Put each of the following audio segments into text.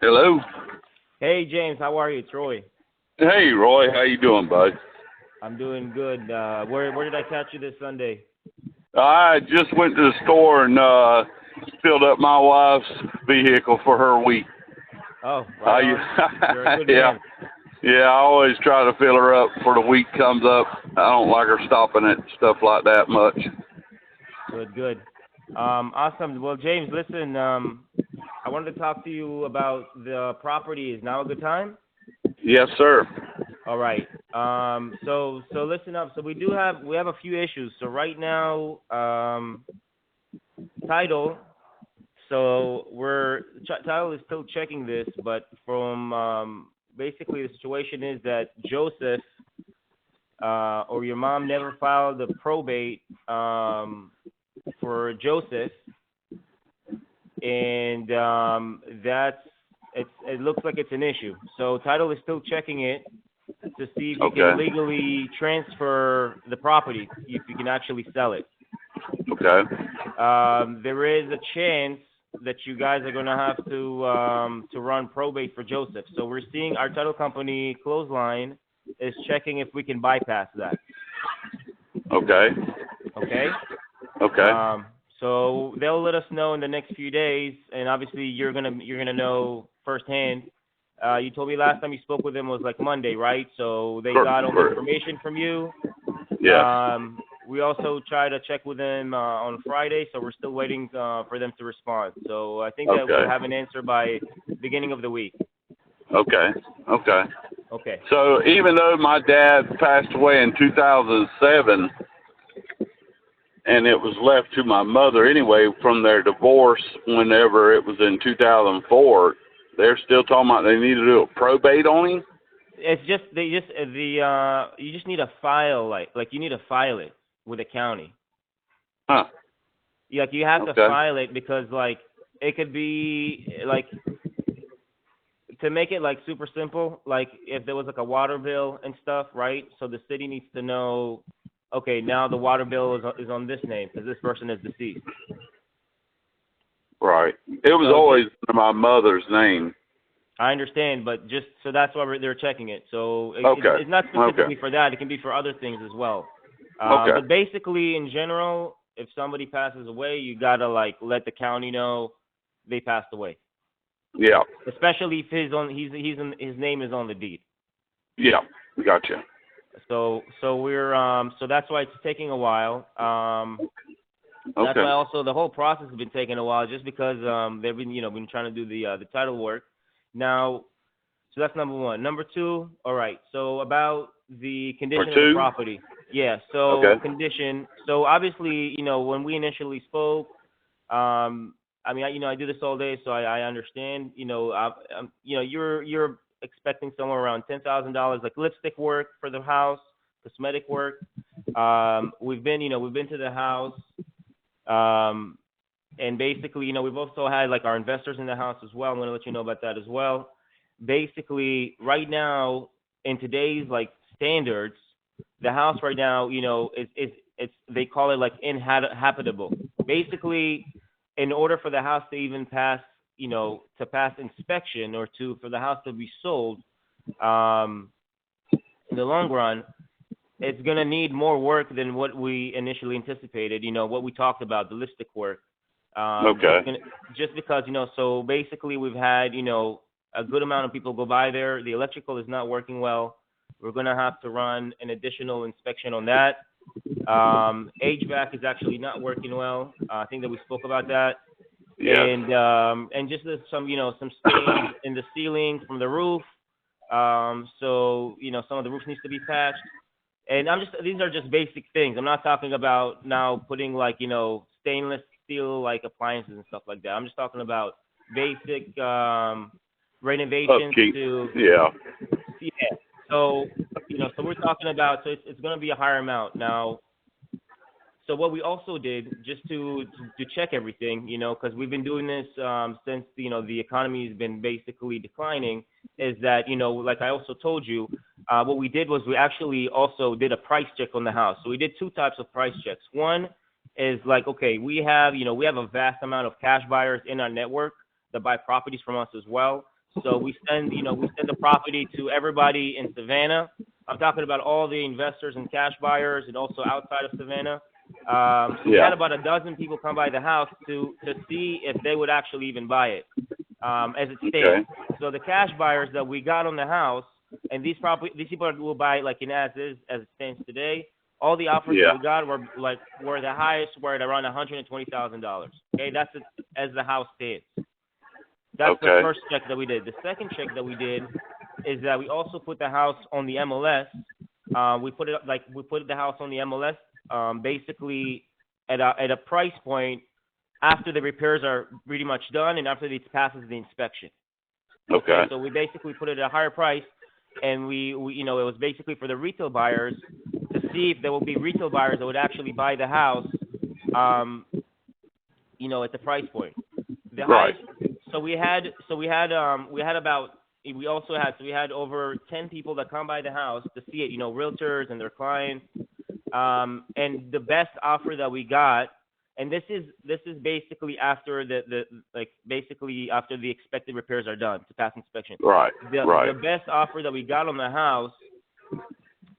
Hello. Hey James, how are you? It's Roy. Hey Roy, how you doing, bud? I'm doing good. Where did I catch you this Sunday? I just went to the store and filled up my wife's vehicle for her week. Oh, right on. You're a good yeah, man. yeah. I always try to fill her up before the week comes up. I don't like her stopping at stuff like that much. Good. Awesome. Well, James, listen. I wanted to talk to you about the property. Is now a good time? Yes, sir. All right. So listen up. So we have a few issues. So right now, title. So title is still checking this, but from basically the situation is that Joseph or your mom never filed the probate for Joseph, and it looks like it's an issue. So title is still checking it to see if you can Okay. legally transfer the property, if you can actually sell it. Okay. There is a chance that you guys are going to have to run probate for Joseph. So we're seeing our title company, Clothesline, is checking if we can bypass that. Okay. Okay? Okay. So they'll let us know in the next few days, and obviously you're gonna know firsthand. You told me last time you spoke with them was like Monday, right? So they got all the information from you. Yes. We also tried to check with them on Friday, so we're still waiting for them to respond. So I think that Okay. we'll have an answer by beginning of the week. Okay. Okay. Okay. So even though my dad passed away in 2007, and it was left to my mother anyway from their divorce whenever it was in 2004, they're still talking about they need to do a probate on him? It's just you just need a file like you need to file it with the county. Huh. Like you have to Okay. file it because like it could be like to make it like super simple, like if there was like a water bill and stuff, right? So the city needs to know, okay, now the water bill is on this name because this person is deceased. Right. It was So always my mother's name. I understand, but just so that's why they're checking it. So Okay. it's not specifically Okay. for that; it can be for other things as well. Okay. But basically, in general, if somebody passes away, you gotta like let the county know they passed away, Yeah. especially if his name is on the deed. Yeah. Gotcha. So that's why it's taking a while. That's Okay. why also the whole process has been taking a while, just because they've been trying to do the title work. Now, so that's number one. Number two, all right. So about the For condition of the two? property. Yeah. So Okay. condition. So obviously, when we initially spoke, I mean, I do this all day, so I understand. You're expecting somewhere around $10,000, like lipstick work for the house, cosmetic work. We've been to the house. And basically, we've also had like our investors in the house as well. I'm going to let you know about that as well. Basically, right now, in today's like standards, the house right now, it's they call it like inhabitable. Basically, in order for the house to even pass, to pass inspection or for the house to be sold, in the long run, it's going to need more work than what we initially anticipated, what we talked about, the lipstick work. Okay. Just because, so basically we've had, a good amount of people go by there. The electrical is not working well. We're going to have to run an additional inspection on that. HVAC is actually not working well. I think that we spoke about that. Yes. And just some, some stains in the ceiling from the roof. So, some of the roof needs to be patched. And these are just basic things. I'm not talking about now putting like, stainless steel like appliances and stuff like that. I'm just talking about basic renovations Upkeep. to, Yeah. yeah. So, so we're talking about, so it's going to be a higher amount. Now, so what we also did just to check everything, because we've been doing this since, the economy has been basically declining, is that, like I also told you, what we did was we actually also did a price check on the house. So we did two types of price checks. One is like, okay, we have a vast amount of cash buyers in our network that buy properties from us as well. So we send the property to everybody in Savannah. I'm talking about all the investors and cash buyers, and also outside of Savannah. So we Yeah. had about a dozen people come by the house to see if they would actually even buy it, as it Okay. stands. So the cash buyers that we got on the house, and these people will buy it like in as is, as it stands today. All the offers that Yeah. we got were the highest, were at around $120,000. Okay, that's it, as the house stands. That's the Okay. first check that we did. The second check that we did is that we also put the house on the MLS. We put the house on the MLS, basically at a price point after the repairs are pretty much done and after it passes the inspection. Okay. So we basically put it at a higher price, and we it was basically for the retail buyers to see if there will be retail buyers that would actually buy the house, at the price point. The Right. highest. We had over 10 people that come by the house to see it, realtors and their clients. And the best offer that we got, and this is basically after basically after the expected repairs are done to pass inspection. Right. Right. The best offer that we got on the house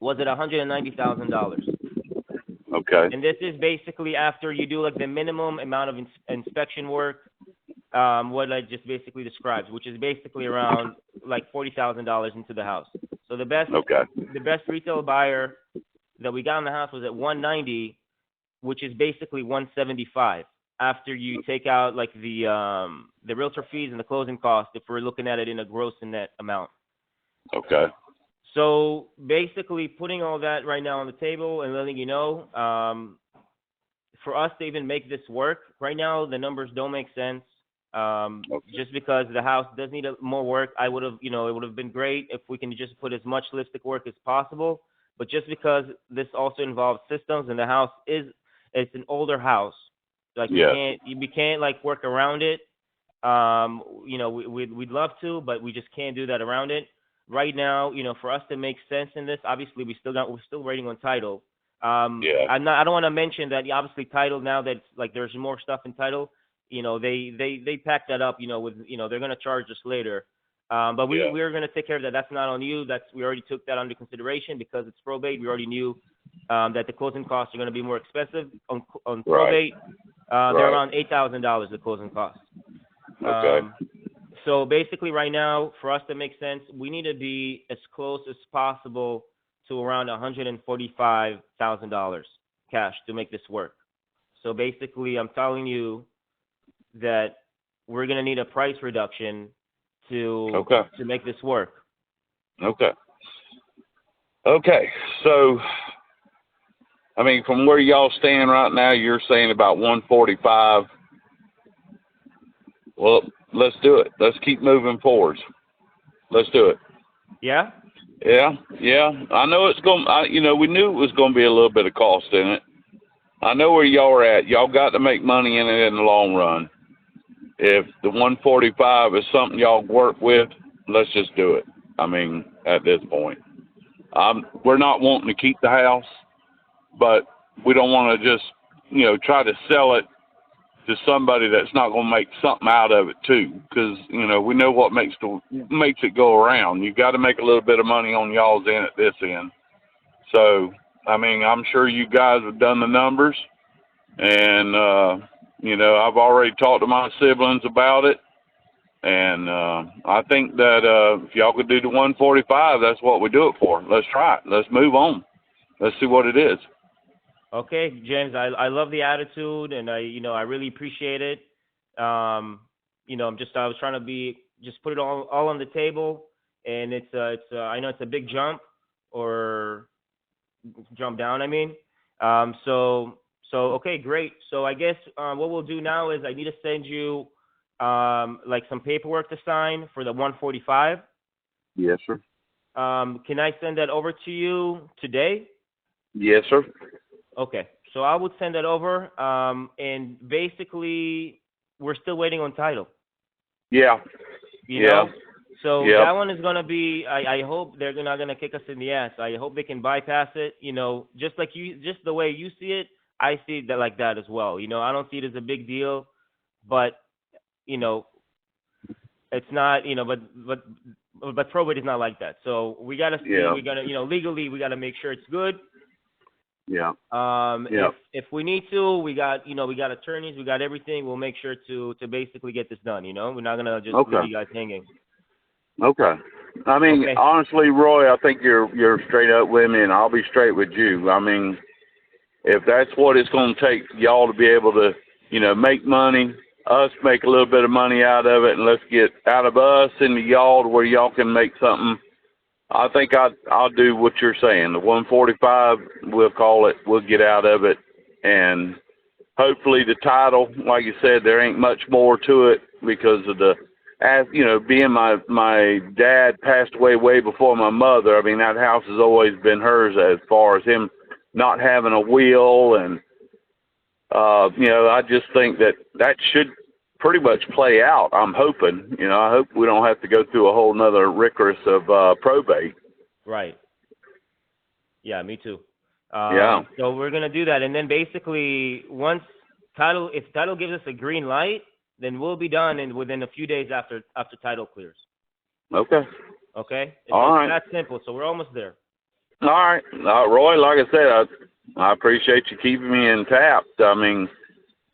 was at $190,000. Okay. And this is basically after you do like the minimum amount of inspection work, what I just basically described, which is basically around like $40,000 into the house. So the best retail buyer that we got in the house was at 190, which is basically 175 after you take out like the realtor fees and the closing costs, if we're looking at it in a gross and net amount. Okay. So basically putting all that right now on the table and letting you know, for us to even make this work right now, the numbers don't make sense. Just because the house does need more work. It would have been great if we can just put as much lipstick work as possible. But just because this also involves systems and the house it's an older house, like we can't like work around it. We'd love to, but we just can't do that around it. Right now, for us to make sense in this, obviously we're still waiting on title. I don't want to mention that obviously title, now that it's like there's more stuff in title, they pack that up, with they're going to charge us later. But we're going to take care of that. That's not on you. We already took that under consideration because it's probate. We already knew that the closing costs are going to be more expensive on probate. They're around $8,000 the closing costs. Okay. So basically right now, for us to make sense, we need to be as close as possible to around $145,000 cash to make this work. So basically, I'm telling you that we're going to need a price reduction to make this work. Okay. Okay. So, I mean, from where y'all stand right now, you're saying about 145. Well, let's do it. Let's keep moving forwards. Let's do it. Yeah? Yeah. I know it's going to, we knew it was going to be a little bit of cost in it. I know where y'all are at. Y'all got to make money in it in the long run. If the 145 is something y'all work with, let's just do it. I mean, at this point. We're not wanting to keep the house, but we don't want to just, try to sell it to somebody that's not going to make something out of it too, because we know what makes it go around. You got to make a little bit of money on y'all's end at this end. So, I mean, I'm sure you guys have done the numbers, and I've already talked to my siblings about it, and I think that if y'all could do the 145, that's what we do it for. Let's try it. Let's move on. Let's see what it is. Okay, James, I love the attitude, and I really appreciate it. I was trying to put it all on the table, and I know it's a big jump or jump down. I mean, so okay, great. So I guess what we'll do now is I need to send you like some paperwork to sign for the 145. Yes, sir. Can I send that over to you today? Yes, sir. Okay, so I would send that over, and basically we're still waiting on title. Yeah. You know? So that one is going to be, I hope they're not going to kick us in the ass. I hope they can bypass it, just the way you see it, I see that like that as well. I don't see it as a big deal, but, It's not, but probate is not like that. So we gotta see, Yeah. we gotta, legally, we gotta make sure it's good. Yeah. Yeah. If we need to, we got attorneys, we got everything. We'll make sure to basically get this done. We're not gonna just leave you guys hanging. Okay. I mean, Okay. honestly, Roy, I think you're straight up with me, and I'll be straight with you. I mean, if that's what it's going to take y'all to be able to, make money, us make a little bit of money out of it, and let's get out of us into y'all to where y'all can make something. I think I'll do what you're saying. The 145, we'll call it. We'll get out of it, and hopefully the title, like you said, there ain't much more to it because of being my dad passed away way before my mother. I mean, that house has always been hers as far as him not having a will, and I just think that should pretty much play out. I'm hoping, I hope we don't have to go through a whole nother rigorous of probate. Right. Yeah, me too. Yeah. So we're gonna do that, and then basically if title gives us a green light, then we'll be done within a few days after title clears. Okay. Okay. All right. That's simple. So we're almost there. All right. Roy, like I said, I appreciate you keeping me in tap. I mean,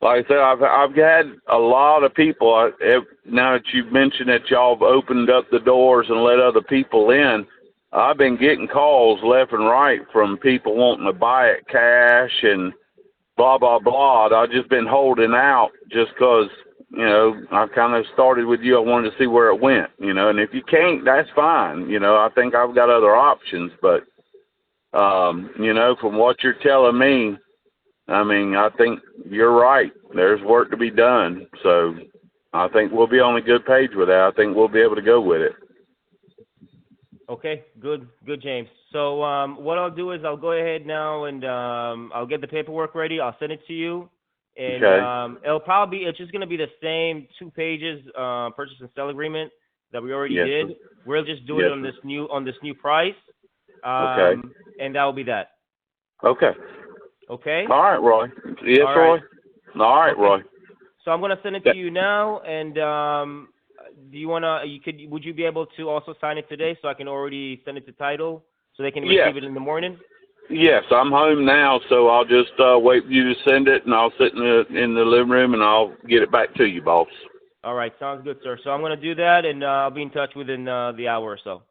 like I said, I've had a lot of people. Now that you've mentioned that y'all have opened up the doors and let other people in, I've been getting calls left and right from people wanting to buy it cash and blah, blah, blah. I've just been holding out just because, I kind of started with you. I wanted to see where it went, and if you can't, that's fine. I think I've got other options, but, from what you're telling me, I mean, I think you're right. There's work to be done. So I think we'll be on a good page with that. I think we'll be able to go with it. Okay, good, James. So what I'll do is I'll go ahead now and I'll get the paperwork ready. I'll send it to you, and it's just gonna be the same 2 pages purchase and sale agreement that we already did. We'll just do it on this new price, and that will be that. Okay. Okay. All right, Roy. Yes, All Roy. right. All right, Roy. So I'm gonna send it to you now, and do you wanna? Would you be able to also sign it today so I can already send it to title so they can receive it in the morning? Yes, I'm home now, so I'll just wait for you to send it, and I'll sit in the living room, and I'll get it back to you, boss. All right, sounds good, sir. So I'm gonna do that, and I'll be in touch within the hour or so.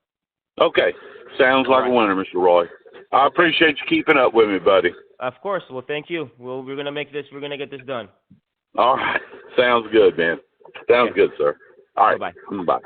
Okay, sounds like a winner, Mr. Roy. I appreciate you keeping up with me, buddy. Of course. Well, thank you. We're gonna get this done. All right, sounds good, man. Sounds good, sir. All right, Bye. Bye.